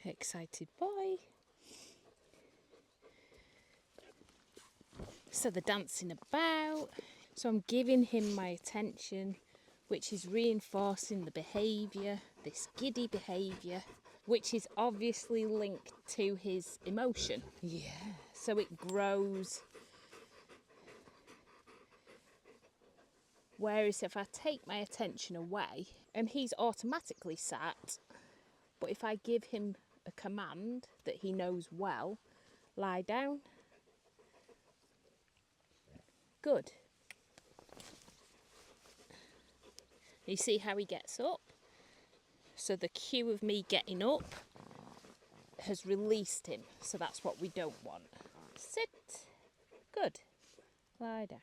Excited boy. So they're dancing about. So I'm giving him my attention, which is reinforcing the behaviour, this giddy behaviour, which is obviously linked to his emotion. Yeah. So it grows. Whereas if I take my attention away, and he's automatically sat, but if I give him a command that he knows well, lie down. Good. You see how he gets up? So the cue of me getting up has released him. So that's what we don't want. Sit. Good. Lie down.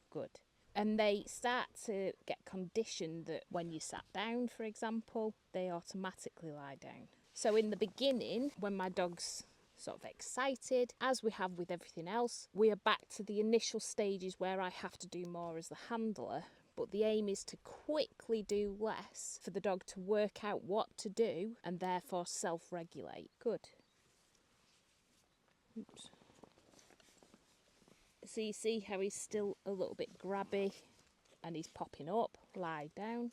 Good. And they start to get conditioned that when you sat down, for example, they automatically lie down. So in the beginning, when my dog's sort of excited, as we have with everything else, we are back to the initial stages where I have to do more as the handler. But the aim is to quickly do less for the dog to work out what to do and therefore self-regulate. Good. Oops. So you see how he's still a little bit grabby and he's popping up. Lie down.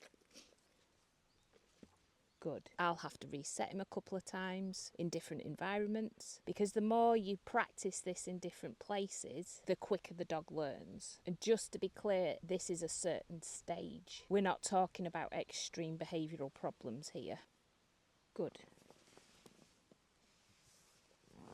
Good. I'll have to reset him a couple of times in different environments, because the more you practice this in different places, the quicker the dog learns. And just to be clear, this is a certain stage. We're not talking about extreme behavioural problems here. Good.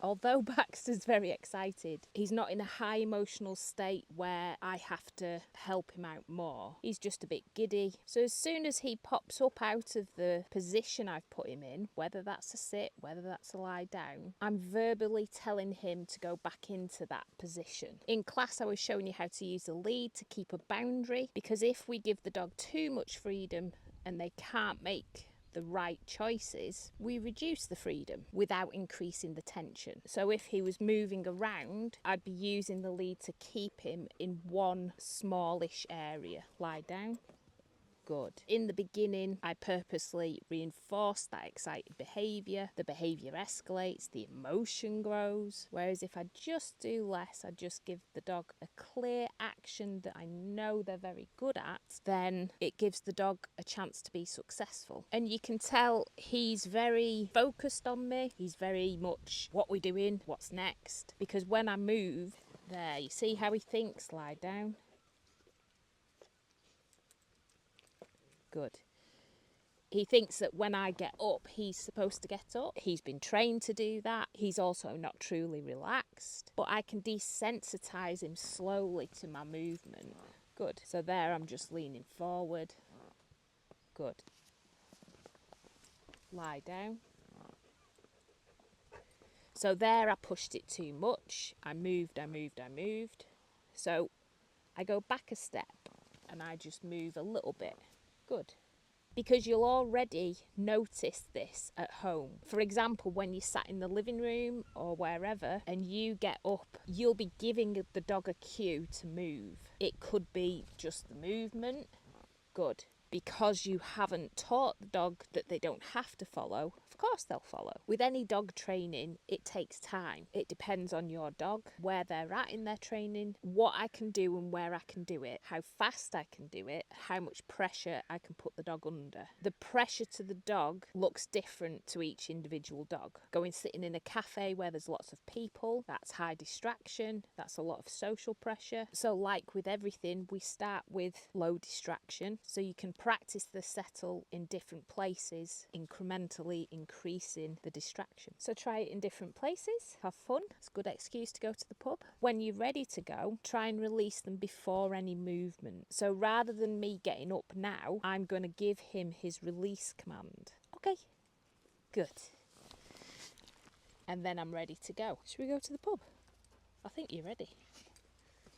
Although Baxter's very excited, he's not in a high emotional state where I have to help him out more. He's just a bit giddy. So as soon as he pops up out of the position I've put him in, whether that's a sit, whether that's a lie down, I'm verbally telling him to go back into that position. In class, I was showing you how to use the lead to keep a boundary, because if we give the dog too much freedom and they can't make the right choices, we reduce the freedom without increasing the tension. So if he was moving around, I'd be using the lead to keep him in one smallish area. Lie down. Good. In the beginning, I purposely reinforced that excited behaviour. The behaviour escalates, the emotion grows. Whereas if I just do less, I just give the dog a clear action that I know they're very good at, then it gives the dog a chance to be successful. And you can tell he's very focused on me. He's very much, what we're doing, what's next. Because when I move, there, you see how he thinks, lie down. Good. He thinks that when I get up, he's supposed to get up. He's been trained to do that. He's also not truly relaxed. But I can desensitise him slowly to my movement. Good. So there I'm just leaning forward. Good. Lie down. So there I pushed it too much. I moved. So I go back a step and I just move a little bit. Good. Because you'll already notice this at home. For example, when you sat in the living room or wherever and you get up, you'll be giving the dog a cue to move. It could be just the movement. Good. Because you haven't taught the dog that they don't have to follow, of course they'll follow. With any dog training, it takes time. It depends on your dog, where they're at in their training, what I can do and where I can do it, how fast I can do it, how much pressure I can put the dog under. The pressure to the dog looks different to each individual dog. Going sitting in a cafe where there's lots of people, that's high distraction, that's a lot of social pressure. So like with everything, we start with low distraction, so you can practice the settle in different places, incrementally increasing the distraction. So try it in different places, have fun. It's a good excuse to go to the pub. When you're ready to go, try and release them before any movement. So rather than me getting up now, I'm going to give him his release command. Okay, good. And then I'm ready to go. Should we go to the pub? I think you're ready.